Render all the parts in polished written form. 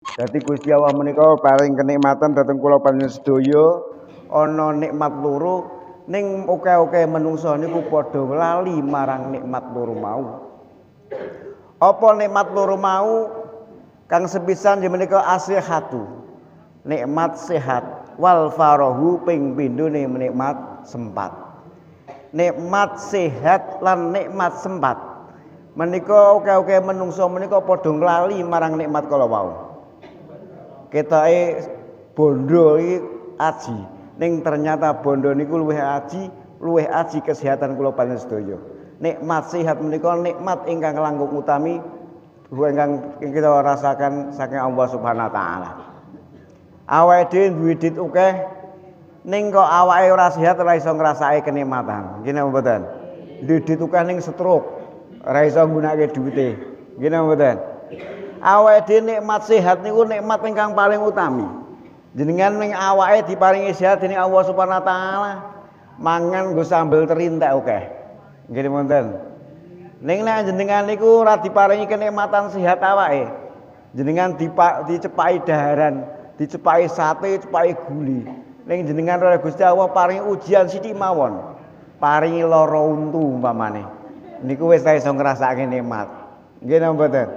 Dadi Gusti Allah menika paring kenikmatan dhateng kula panjenengan sedaya ana nikmat loro ning akeh-akeh menungsa niku padha lali marang nikmat loro mau. Apa nikmat loro mau kang sepisan menika asihatu. Nikmat sehat wal farahu ping pindhone nikmat sempat. Nikmat sehat lan nikmat sempat menika akeh-akeh menungsa menika padha nglali marang nikmat kala wau. Ketoke bondo iki aji ning ternyata bondo niku luwih aji kesehatan kula panjenengan sedaya. Nikmat sehat menika nikmat ingkang langkung utami ingkang kita rasakan saking Allah Subhanahu wa taala. Awake dhewe duwe dit akeh ning kok awake ora sehat ora iso ngrasake kenikmatan. Nggih napa mboten? Duwe dit akeh ning stroke ora iso nggunakake duwite. Nggih napa mboten? Awake dhewe nikmat sehat niku nikmat ingkang paling utami. Jenengan ning awake diparingi sehat dening Allah Subhanahu wa taala. Mangan nggo sambel teri entek akeh. Nggih mboten. Ning nek jenengan niku ora diparingi kenikmatan sehat awake. Jenengan dicepaki daharan, dicepaki sate, dicepaki guli. Ning jenengan oleh Gusti Allah paringi ujian sithik mawon. Paringi lara untu umpamane. Niku wis iso ngrasakake nikmat. Nggih napa mboten?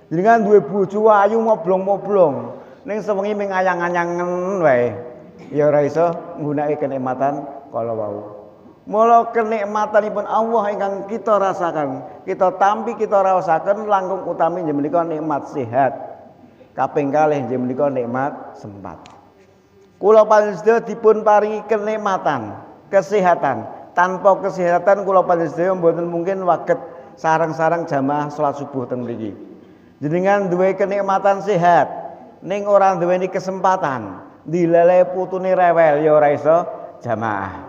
Jenengan duwe bojo ayu moblong-moblong, ning sewengi ming ayang-ayangen wae. Ya ora iso nggunakake kenikmatan kala wau. Mula kenikmatanipun Allah ingkang kita rasakan, kita tampi kita rasaken langkung utami inggih menika nikmat sehat. Kaping kalih inggih menika nikmat sempat. Kula panjenengan dipun paringi kenikmatan, kesehatan. Tanpa kesehatan kula panjenengan mboten mungkin waget sareng-sareng jamaah salat subuh teng mriki. Jenengan duwe kenikmatan sehat, ning ora duweni kesempatan, dilele putune rewel ya ora iso jamaah.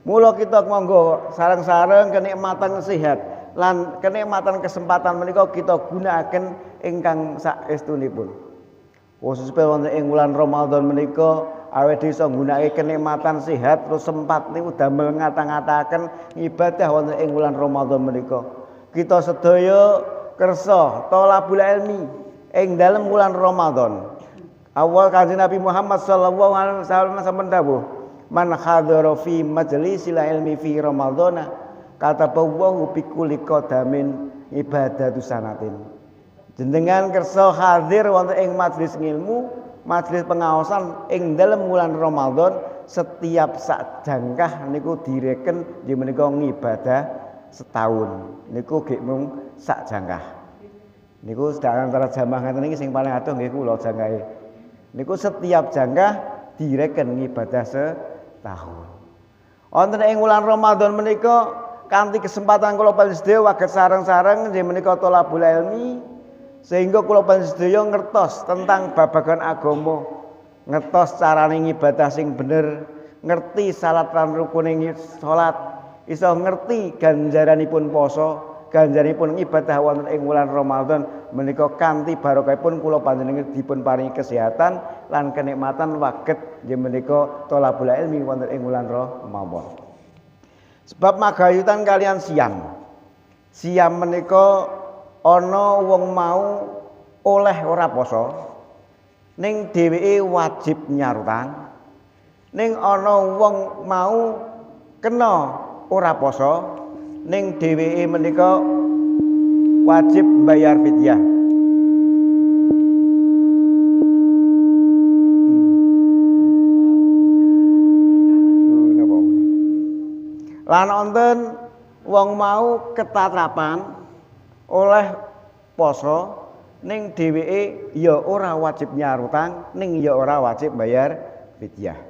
Mula kita monggo sareng-sareng kenikmatan sehat lan kenikmatan kesempatan menika kita gunakaken ingkang saestunipun. Khususipun wonten ing wulan Ramadan menika awake dhewe iso nggunakake kenikmatan sehat terus sempat niku damel ngata-ngataken ibadah wonten ing wulan Ramadan menika. Kita sedaya kersa thalabul ilmi ing dalem wulan Ramadan. Awal Kanjeng Nabi Muhammad sallallahu alaihi wasallam sampun dawuh, "Man hadara fi majlisil ilmi fi Ramadhana katabahu bi kulli qadamin ibadatu sanatin." Jenengan kersa hadir wonten ing majelis ilmu, majelis pengaosan ing dalem wulan Ramadan, setiap sak jangkah niku direken nggih menika ngibadah setahun. Niku nggih mung sak jangkah. Niku sedaya antara jamaah ngeten iki sing paling adoh nggih kula jangkahe. Niku setiap jangkah direken ngibadah setahun. Wonten ing wulan Ramadan menika kanthi kesempatan kula panjenengan waget sareng-sareng nggih menika thalabul ilmi sehingga kula panjenengan ngertos tentang babagan agama, ngertos carane ngibadah sing bener, ngerti salat lan rukune salat, iso ngerti ganjaranipun poso, ganjaranipun ibadah wonten ing wulan Ramadan menika kanthi barokahipun kula panjenengan dipun paringi kesehatan lan kenikmatan waget nggih menika thalabul ilmi wonten ing wulan Ramadan. Sebab magayutan kalian siam. Siam menika ana wong mau oleh ora poso ning dheweke wajib nyarutang. Ning ana wong mau kena ora poso ning dheweke menika wajib bayar fidyah. Lan wonten wong mau ketatrapan oleh poso ning dheweke ya ora wajib nyarutang ning ya ora wajib bayar fidyah.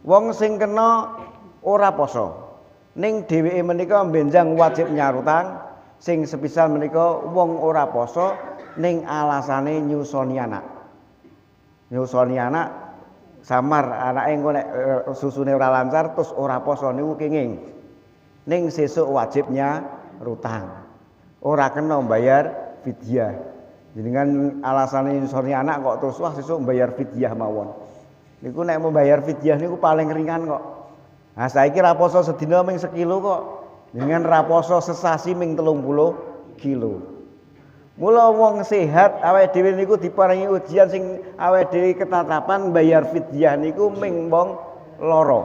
Wong sing kena ora poso ning dheweke menika benjang wajib nyarutang, sing sepisal menika wong ora poso ning alasane nyusoni anak. Nyusoni anak samar anake engko nek susune ora lancar terus ora poso niku kenging. Ning sesuk wajib nyarutang. Ora kena bayar fidyah. Jenengan alasane nyusoni anak kok terus wah sesuk bayar fidyah mawon. Niku nek membayar fidyah niku paling ringan kok. Nah saiki ra poso sedina ming sekilo kok. Dengan ra poso sesasi ming 30 kilo. Mula wong sehat awake dhewe niku diparingi ujian sing awake dhewe ketatapan bayar fidyah niku ming wong lara.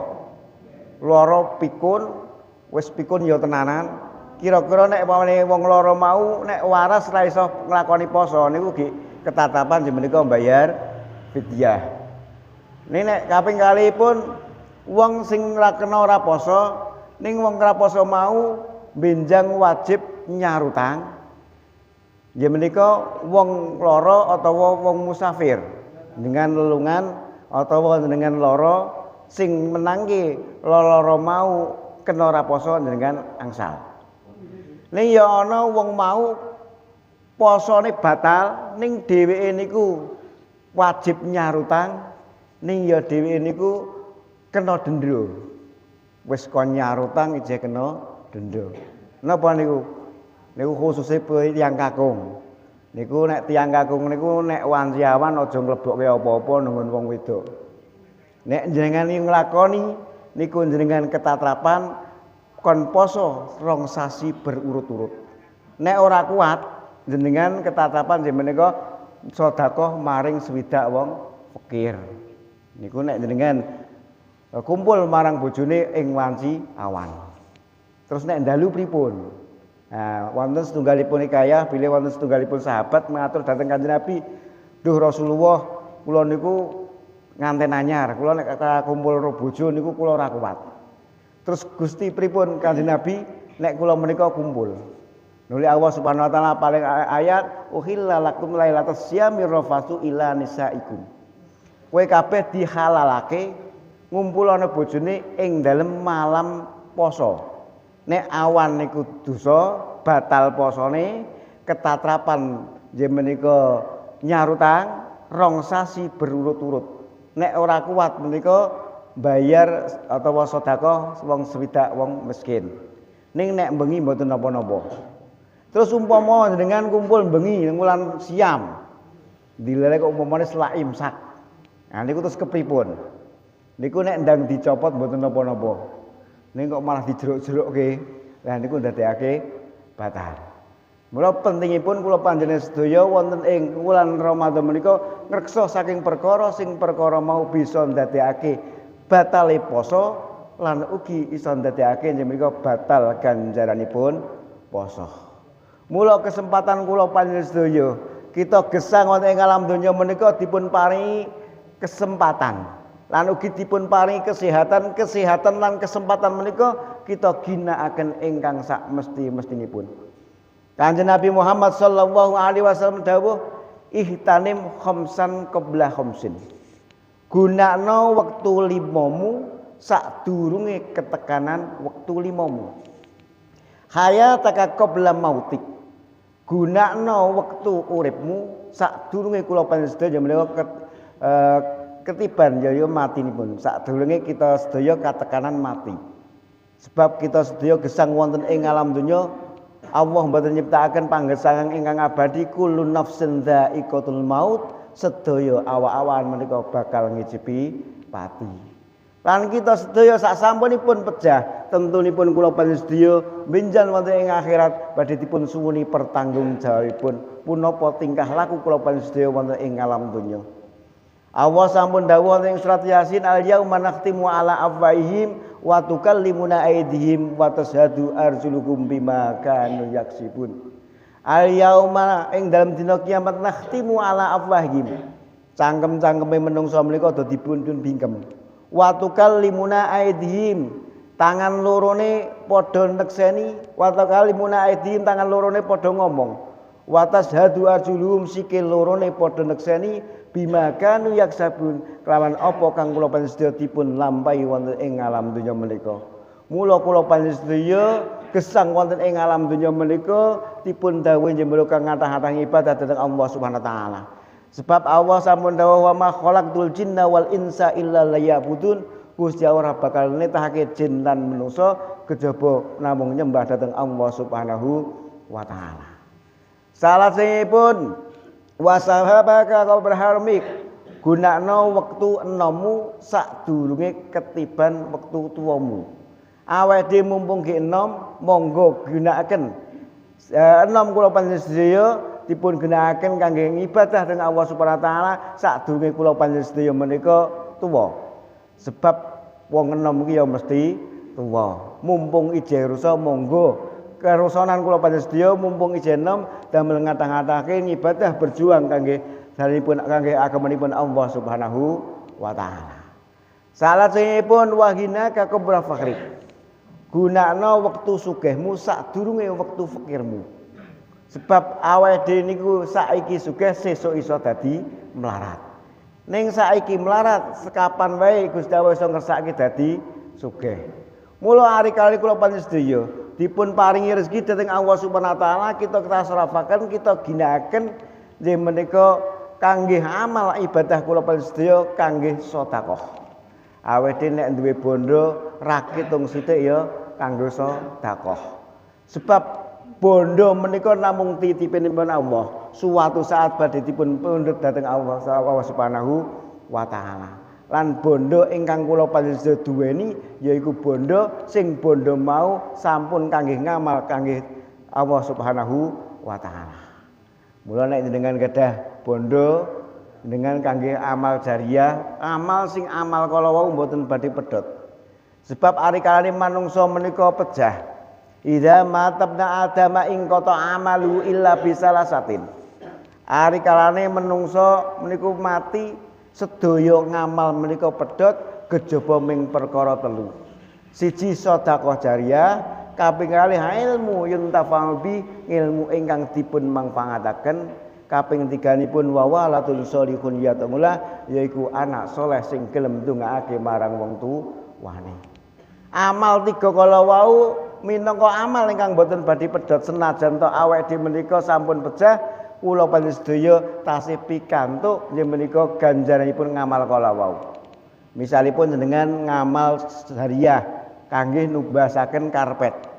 Lara pikun, wis pikun ya tenanan. Kira-kira nek pamane wong lara mau nek waras ra iso nglakoni poso niku ketatapan jeneng menika bayar fidyah. Nek kaping kalihipun wong sing ra kena ora poso ning wong ora poso mau benjang wajib nyarutang. Ya menika wong lara atawa wong musafir dengan lelungan atawa dengan lara sing menangke lara mau kena ora poso dengan angsal. Ning ya ana wong mau posone batal ning dheweke niku wajib nyarutang ning ya dheweke niku kena denda. Wis kon nyarutang ijeh kena denda. Napa niku? Niku khususe tiyang kakung. Niku nek tiyang kakung niku nek wanci awan aja nglebokke apa-apa nunggun wong wedok. Nek jenengan nglakoni niku jenengan ketatrapan kon poso 2 sasi berurut-urut. Nek ora kuat jenengan ketatrapan jeneng menika sedekah maring 60 wong fakir. Niku nek jenengan kumpul marang bojone ing wanci awan. Terus nek dalu pripun? Nah, wonten setunggalipun hikayah bilih wonten setunggalipun sahabat mengatur dhateng Kanjeng Nabi, "Duh Rasulullah, kula niku nganten anyar, kula nek kumpul karo bojo niku kula ora kuat." Terus Gusti pripun Kanjeng Nabi, "Nek kula menika kumpul." Nuli Allah Subhanahu wa taala paling ayat, "Uhilla lakum lailatas syamir rafasu ila nisaikum." Kowe kabeh dihalalake ngumpul ana bojone ing dalem malam poso. Nek awan niku dosa batal posone ketatrapan nggih menika nyarutang 2 sasi berurut-urut. Nek ora kuat menika bayar atawa sedekah wong 60 wong miskin. Ning nek bengi mboten napa-napa. Terus umpama jenengan kumpul bengi ning wulan Siam. Dilelek kok umpamane selak imsak. Nah niku terus kepripun? Niku nek ndang dicopot mboten napa-napa. Ning kok malah dijeruk-jerukke. Lah niku ndadekake batal. Mula pentingipun kula panjenengan sedaya wonten ing wulan Ramadan menika ngreksa saking perkara sing perkara mau bisa ndadekake batale poso lan ugi iso ndadekake menika batal ganjaranipun poso. Mula kesempatan kula panjenengan sedaya kita gesang wonten ing alam donya menika dipun paringi kesempatan. Lan ugi dipun paringi kesehatan lan kesempatan menika kita ginakaken ingkang sak mesti-mestinipun. Kanjeng Nabi Muhammad sallallahu alaihi wasallam dawuh, "Ihtanim khamsan qabla khamsin." Gunakno wektu limamu sadurunge ketekanan wektu limamu. Hayataka qabla mautik. Gunakno wektu uripmu sadurunge kula panjenengan menika ketiban ya matinipun. Sadurunge kita sedaya katekanan mati. Sebab kita sedaya gesang wonten ing alam donya, Allah mboten nyiptakaken panggesangan ingkang abadi, kullu nafsin dha'iqatul maut, sedaya awak-awan menika bakal ngicipi pati. Lan kita sedaya sak sampunipun pejah, tentunipun kula panjenengan sedaya benjan wonten ing akhirat badhe dipun suwuni pertanggungjawabipun punapa tingkah laku kula panjenengan sedaya wonten ing alam donya. Allah sampun dawuh ing surat Yasin, "Al-yauma nakhtimu ala afwahihim wa tukallimuna aydihim wa tashhadu arjuluhum bima kanu yaksibun." Al-yauma ing dalam dina kiamat nakhtimu ala afwahihim. Cangkem-cangkeme menungsa menika do dipun bingkem. Wa tukallimuna aydihim, tangan lorone padha nekseni, wa tukallimuna aydihim, tangan lorone padha ngomong. Wa tashhadu arjuluhum, sikil lorone padha nekseni bima kanu yaksabun, kelawan apa kang kula panjenengan sedaya dipun lampahi wonten ing alam donya menika. Mula kula panjenengan sedaya gesang wonten ing alam donya menika dipun dawuh njembel kang ngathah-athah ibadah dhateng Allah Subhanahu wa taala. Sebab Allah sampun dawuh, "Wa ma khalaqtul jinna wal insa illa liya'budun." Gusti Allah bakal netahake jin lan manusa kejaba namung nyembah dhateng Allah Subhanahu wa taala. Salajengipun wasahabaka kau berharmik, gunakno wektu enommu sadurunge ketiban wektu tuamu. Awake dhewe mumpung ge enom, monggo gunakaken enom kula panjenengan sedaya dipun ginakaken kangge ibadah dengan Allah Subhanahu wa taala sadurunge kula panjenengan sedaya menika tuwa. Sebab wong enom iki ya mesti tuwa. Mumpung ijeh rusa monggo kerusanan kula panjenengan sedaya mumpung ijeh enom damel ngatah-ngatahke ibadah berjuang kangge salipun kangge agamanipun Allah Subhanahu wa taala. Salajengipun wahina ka kubra fakhri. Gunakno wektu sugihmu sadurunge wektu fakirmu. Sebab awake dhewe niku saiki sugih sesuk iso dadi melarat. Ning saiki melarat sekapan wae Gusti Allah iso ngersakake dadi sugih. Mula ari kali kula panjenengan sedaya dipun paringi rezeki dhateng Allah Subhanahu wa taala kita srafaken kita ginakaken nggih menika kangge amal ibadah kula panjenengan sedaya kangge sedekah. Awake dhewe nek duwe bondo rakit tong sithik ya kanggo sedekah. Sebab bondo menika namung titipipun Allah. Suatu saat badhe dipun pundhut dhateng Allah Subhanahu wa taala. Lan bondo ingkang kula panjenengan duweni yaiku bondo sing bondo mau sampun kangge ngamal kangge Allah Subhanahu wa taala. Mula nek jenengan gadah bondo dengan kangge amal jariah, amal sing amal kala wau mboten badhe pedhot. Sebab ari kalane manungsa menika pejah. Idza matabna adama ing qata amalu illa bisalasatin. Ari kalane manungsa meniku mati sedaya ngamal menika pedhot kejaba ming perkara telu. Siji sedekah jariah, kaping kalih ilmu yuntafa'u bi ilmu ingkang dipun manfaataken. Kaping tiganipun wawalatul sholihun yatamula yaiku anak soleh sing gelem ndongaake marang wong tuwane. Amal tiga kala wau minangka amal ingkang boten badhe pedhot senajan to awake dhewe menika sampun pejah kula panjenengan sedaya tasih pikantuk nggih menika ganjaranipun ngamal kala wau. Misalipun jenengan ngamal hariah kangge nubasaken karpet.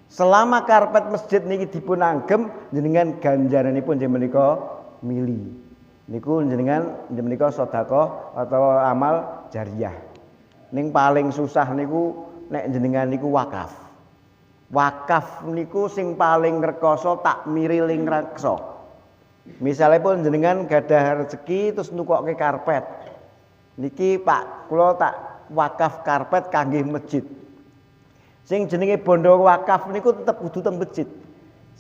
Selama karpet masjid niki dipun anggem jenengan ganjaranipun nggih menika mili. Niku jenengan nggih menika sedekah atau amal jariah. Ning paling susah niku nek jenengan niku wakaf. Wakaf niku sing paling rekoso takmiri ling reksa. Misalipun jenengan gadah rezeki terus nukokke karpet. Niki Pak, kula tak wakaf karpet kangge masjid. Sing jenenge bondo wakaf niku tetep kudu teng masjid.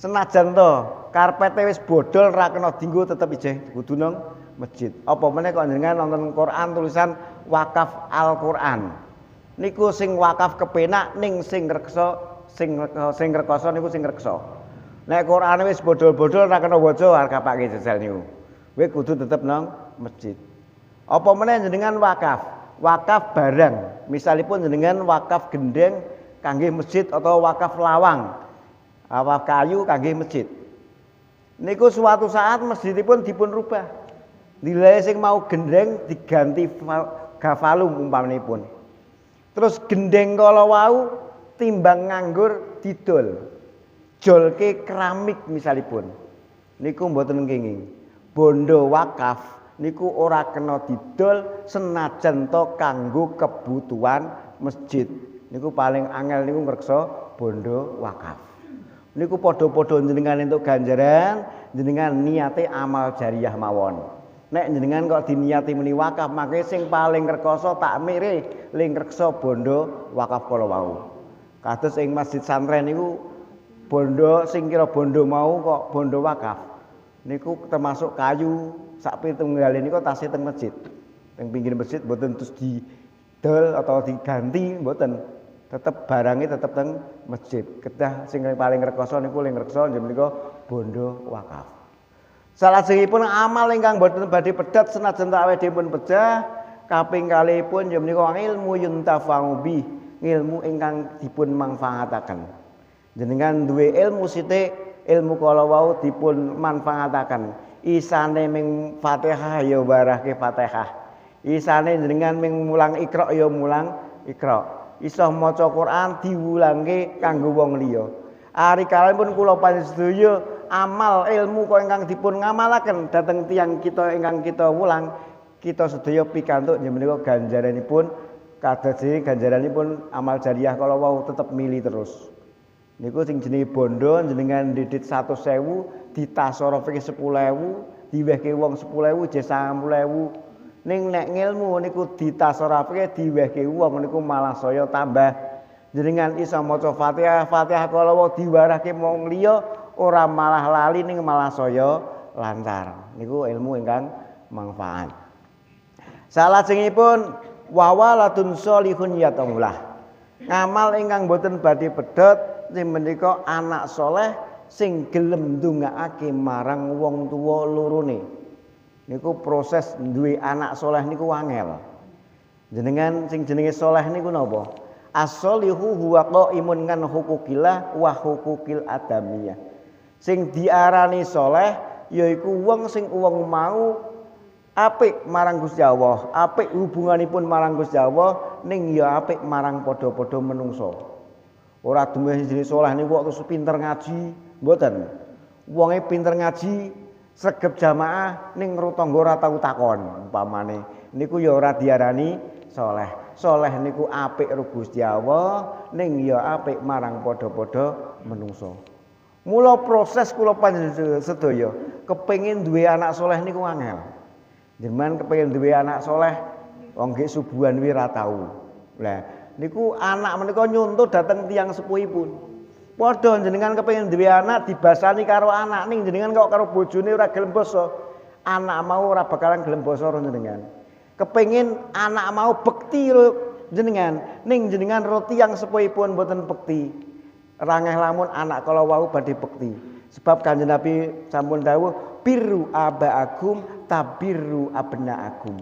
Senajan to karpete wis bodol ra kena dienggo tetep ijeh kudu nang masjid. Apa meneh kok jenengan nonton Quran tulisan wakaf Al-Qur'an. Niku sing wakaf kepenak ning sing reksa sing rekoso niku sing reksa. Nek Qur'ane wis bodol-bodol ra kena waca harga pake jajal niku. Kowe kudu tetep nang masjid. Apa meneh jenengan wakaf? Wakaf barang. Misalipun jenengan wakaf gendeng kangge masjid atau wakaf lawang, wakaf kayu kangge masjid. Niku suatu saat masjidipun dipun rubah. Nilai sing mau gendeng diganti gafalum umpamipun. Terus gendeng kala wau timbang nganggur didol. Jolke keramik misalipun. Niku mboten kenging. Bondo wakaf niku ora kena didol senajan to kanggo kebutuhan masjid. Niku paling angel niku ngreksa bondo wakaf. Niku padha-padha jenengan entuk ganjaran, jenengan niate amal jariah mawon. Nek jenengan kok diniati muni wakaf, maka sing paling rekoso takmire ling ngreksa bondo wakaf kala wau. Kados ing Masjid Santren niku bondo sing kira bondo mau kok bondo wakaf. Niku termasuk kayu sak pitunggalé niku tasih teng masjid. Teng pinggir masjid mboten terus didol atau diganti mboten. Tetep barangnya tetep teng masjid. Kedah sing paling rekoso niku ling reksa nggih menika bondo wakaf. Salajengipun amal ingkang boten badhe pedhot senajan awake dhewe pun pejah kaping kalihipun nggih menika ilmu yuntafa'u bi, ilmu ingkang dipun manfaataken. Jenengan duwe ilmu sithik, ilmu kala wau dipun manfaataken. Isane ming Fatihah ya barahke Fatihah. Isane jenengan ming mulang Iqra ya mulang Iqra. Iso maca Quran diwulangke kanggo wong liya. Ari kalipun kula panjenengan sedaya amal ilmu kok ingkang dipun ngamalaken dhateng tiyang kita ingkang kita wulang, kita sedaya pikantuk nggih menika ganjaranipun kados ganjaranipun amal jariah kala wau tetep mili terus. Niku sing jenenge bondo jenengan didit 100.000 ditasarufke 10.000, diwehke wong 10.000 je 90.000. Ning nek ngilmu niku ditasarufke diwehke wong niku malah saya tambah. Jenengan isa maca Fatihah, Fatihah kala diwarahke wong liya ora malah lali ning malah saya lancar. Niku ilmu ingkang manfaat. Salajengipun wawalatun sholihun yatamullah. Ngamal ingkang boten badhe pedhot sing menika anak soleh sing gelem ndongaake marang wong tuwa lorone. Niku proses duwe anak soleh niku angel. Jenengan sing jenenge soleh niku napa? As-sholihu huwa qaimun kan hukukillah wa hukukil adamiyah. Sing diarani soleh yaiku wong sing wong mau apik marang Gusti Allah, apik hubunganipun marang Gusti Allah ning ya apik marang padha-padha menungso. Ora dumeh jenenge saleh niku kok terus pinter ngaji, mboten. Wonge pinter ngaji, sregep jamaah ning karo tangga ora tau takon, umpamane. Niku ya ora diarani saleh. Saleh niku apik karo Gusti Allah ning ya apik marang padha-padha menungso. Mula proses kula panjenengan sedaya kepengin duwe anak saleh niku angel. Jenengan kepengin duwe anak soleh, wong nggih subuhan wi ra tau. Lah niku anak menika nyuntuh dhateng tiyang sepuhipun. Padha jenengan kepengin duwe anak dibasani karo anak ning jenengan kok karo bojone ora gelem basa. Anak mau ora bakalan gelem basa karo jenengan. Kepengin anak mau bekti jenengan ning jenengan ro tiyang sepuhipun mboten bekti. Rangeh lamun anak kala wau badhe bekti. Sebab Kanjeng Nabi sampun dawuh birru abaakum tabirru abnaakum.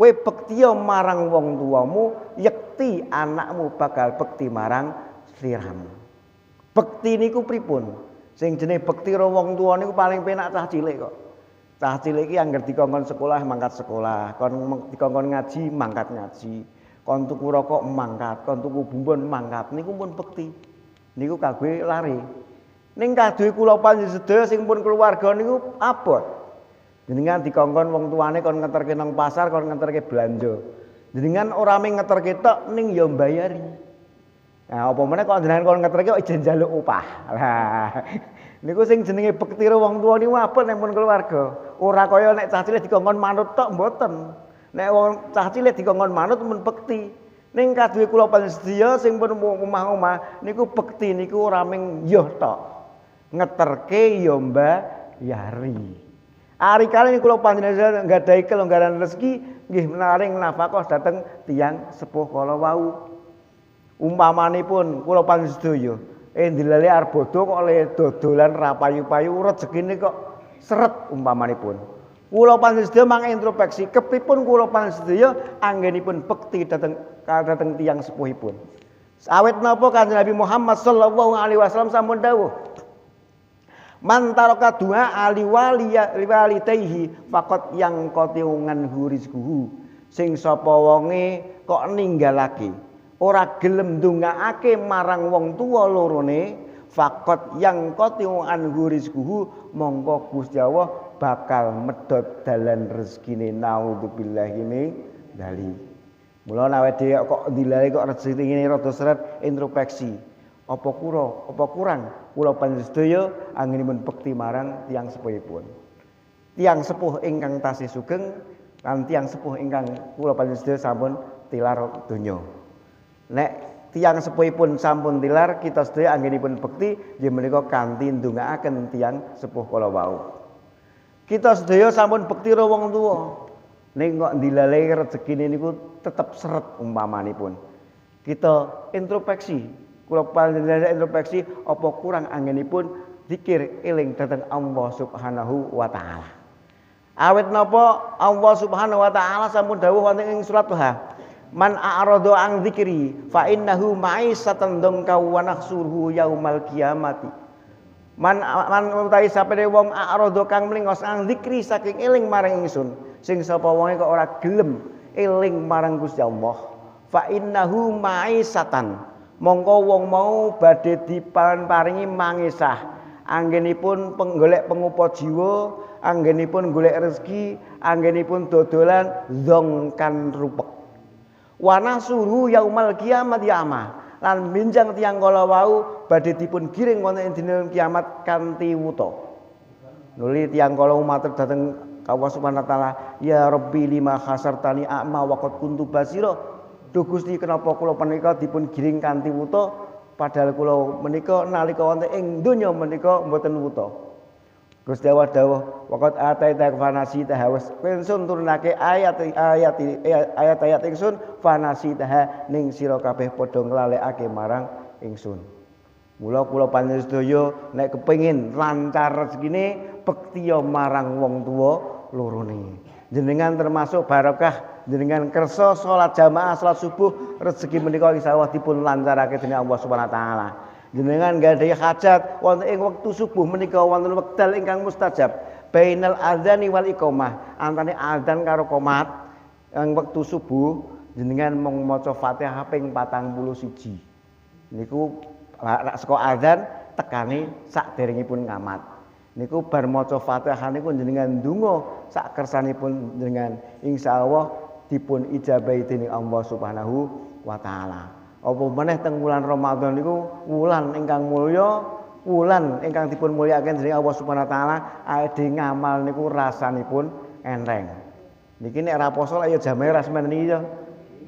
Kowe bektiya marang wong tuamu, yekti anakmu bakal bekti marang sliramu. Bekti niku pripun? Sing jenenge bekti karo wong tuwa niku paling penak cah cilik kok. Cah cilik iki anggere dikongkon sekolah mangkat sekolah, kon dikongkon ngaji mangkat ngaji, kon tuku rokok mangkat, kon tuku bumbon mangkat, niku pun bekti. Niku kagwe lari. Ning kaduwe kula panjenengan sedaya sing pun keluarga niku abot. Jenengan dikongkon wong tuane kon ngeterke nang pasar, kon ngeterke belanja. Jenengan ora mung ngeterke tok ning ya mbayari. Nah, apa meneh kok jenengan kon ngeterke kok ijen njaluk upah. Lah, niku sing jenenge bekti wong tuwa niku abot ning pun keluarga. Ora kaya nek cah cilik dikongkon manut tok mboten. Nek wong cah cilik dikongkon manut men bekti. Ning kaduwe kula panjenengan sedaya sing pun omah-omah niku bekti niku ora mung yoh tok. Ngeterke ya mbayari. Ari kali kula panjenengan nggadahi kelonggaran rezeki nggih naring nafkah dhateng tiyang sepuh kala wau. Umpamanipun kula panjenengan sedaya ndelale arep bodho kok oleh dodolan ra payu-payu rezekine kok seret umpamanipun. Kula panjenengan sedaya mang introspeksi kepipun kula panjenengan sedaya anggenipun bekti dhateng tiyang sepuhipun. Awit napa Kanjeng Nabi Muhammad sallallahu alaihi wasallam sampun dawuh man taraka du'a liwalitaihi faqat yang qati'ungan rizquhu. Sing sapa wonge kok ninggalake ora gelem ndongaake marang wong tuwa lorone faqat yang qati'ungan rizquhu mongko Gusti Allah bakal medhot dalan rezekine naudzubillahi min dzalik. Mula awake dhewe kok dilare kok rezekine rada seret introspeksi. Apa kurang kula panjenengan sedaya anggenipun bekti marang tiyang sepuhipun. Tiyang sepuh ingkang tasih sugeng lan tiyang sepuh ingkang kula panjenengan sedaya sampun tilar donya. Nek tiyang sepuhipun sampun tilar, kita sedaya anggenipun bekti nggih menika kanthi ndongaaken tiyang sepuh kala wau. Kita sedaya sampun bekti karo wong tuwa. Ning kok dilalehi rezekine niku tetep seret umpamanipun. Kita introspeksi. Kula panjenengan introspeksi apa kurang anggenipun zikir eling dhateng Allah Subhanahu wa taala. Awit napa Allah Subhanahu wa taala sampun dawuh wonten ing surat Thaha. Man a'rada an dzikri fa innahu ma'isatan dongka wa nahsuruhu yaumal qiyamati. Man utawi sapene wong a'rada kang mlingos an dzikri saking eling maring ingsun. Sing sapa wonge kok ora gelem eling marang Gusti Allah. Fa innahu ma'isatan mongko wong mau badhe diparingi mangisah anggenipun penggolek pengupa jiwa, anggenipun golek rezeki, anggenipun dodolan zongkan rupek. Wana suruh yaumal kiamat yama lan minjang tiyang kala wau badhe dipun giring wonten dina kiamat kanthi wuta. Nuli tiyang kala matur dhateng Allah Subhanahu wa taala, ya Rabbi lima khasartani a'ma wa qad kuntu basira. Duh Gusti kenapa kula menika dipun giring kanthi wuta padahal kula menika nalika wonten ing donya menika mboten wuta. Gusti Allah dawuh, waqad ataita fanasi tahawus. Ingsun turunake ayat-ayat ingsun fanasi tah ning sira kabeh padha nglalekake marang ingsun. Mula kula panjenengan sedaya nek kepengin lancar rezekine bektiya marang wong tuwa lorone. Jenengan termasuk barokah jenengan kersa salat jamaah salat subuh rezeki menika insyaallah dipun lancarake dening Allah Subhanahu wa taala. Jenengan gadhahi hajat wonten ing wektu subuh menika wonten wekdal ingkang mustajab. Bainal adzani wal iqamah, antane adzan karo qomat ing wektu subuh jenengan mung maca Fatihah ping 41. Niku saka adzan tekane sakderengipun ngamat. Niku bar maca Fatihah niku jenengan ndonga sak kersanipun jenengan insyaallah dipun ijabahi dening Allah Subhanahu wa taala. Apa meneh teng wulan Ramadan niku wulan ingkang mulya, wulan ingkang dipun mulyakaken dening Allah Subhanahu wa taala, awake ngamal niku rasanipun enteng. Niki nek ora poso ya jamahe ras men niki ya.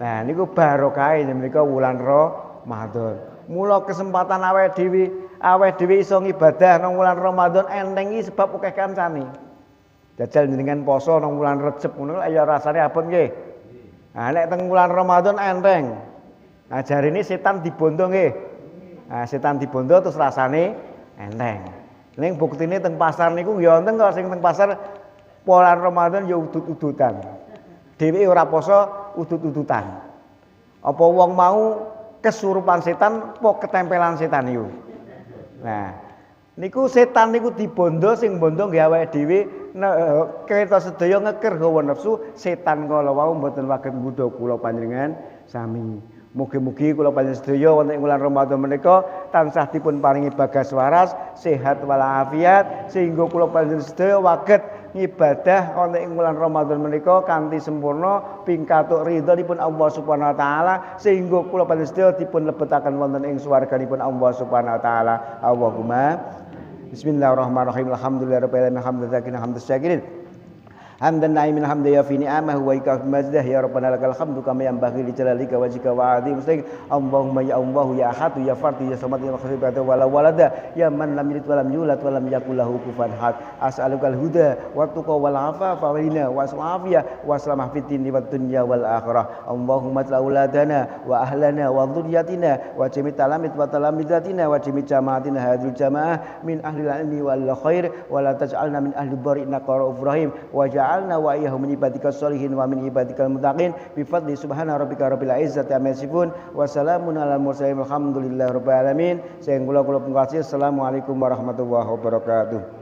Nah niku barokahe menika wulan Ramadan. Mula kesempatan awake dhewe iso ngibadah nang wulan Ramadan enteng iki sebab akeh kancane. Jajal jenengan poso nang wulan Recep ngono ya rasane abot nggih. Nah nek teng wulan Ramadan enteng. Nah jarine setan dibondo nggih. Nah setan dibondo terus rasane enteng. Ning buktine teng pasar niku ya wonten kok sing teng pasar wulan Ramadan ya udut-udutan. Dhewe ora poso udut-udutan. Apa wong mau kesurupan setan apa ketempelan setan niku. Nah, niku setan niku dibondo sing bondo nggih awake dhewe kereta sedaya ngeker hawa nafsu setan kala wau mboten waget nggodha kula panjenengan sami. Mugi-mugi kula panjenengan sedaya wonten ing wulan Ramadan menika tansah dipun paringi bagas waras, sehat walafiat sehingga kula panjenengan sedaya waget ngibadah wonten ing wulan Ramadan menika kanthi sempurna pingkatuk ridhonipun Allah Subhanahu wa taala sehingga kula panjenengan sedaya dipun lebetaken wonten ing swarganipun Allah Subhanahu wa taala. Allahumma bismillahirrahmanirrahim. Alhamdulillahirabbil alamin. Hamdulillah hamdus syakirin. Hamdan na'imin hamda ya fi ni'amah wa ika mazdah ya rabbana lakal hamdu kama yanbaghi li jalalika wajhika wa 'azimi mustaqim. Allahumma ya Allah ya ahad ya fard ya samad ya makhluqat wa la walada ya man lam yalid wa lam yulad wa lam yakul lahu kufuwan ahad. As'alukal huda wa tuqa wal afafa wa ghina wa afiyah wa salamah fid dini wad dunya wal akhirah. Allahumma auladana wa ahlana wa dhurriyyatina wa jami' talamid wa talamidatina wa jami' jama'atina hadhil jamaah min ahli ilmi wal khair wa la taj'alna min ahli dhari innaka ra'ufur rahim wa ja'alna wa iyyahum min ibadikal sholihin wa min ibadikal muttaqin bi fadli subhana rabbika rabbil izzati amma yasifun wa salamun alal mursalin walhamdulillahi rabbil alamin. Sing kula pungkasi assalamualaikum warahmatullahi wabarakatuh.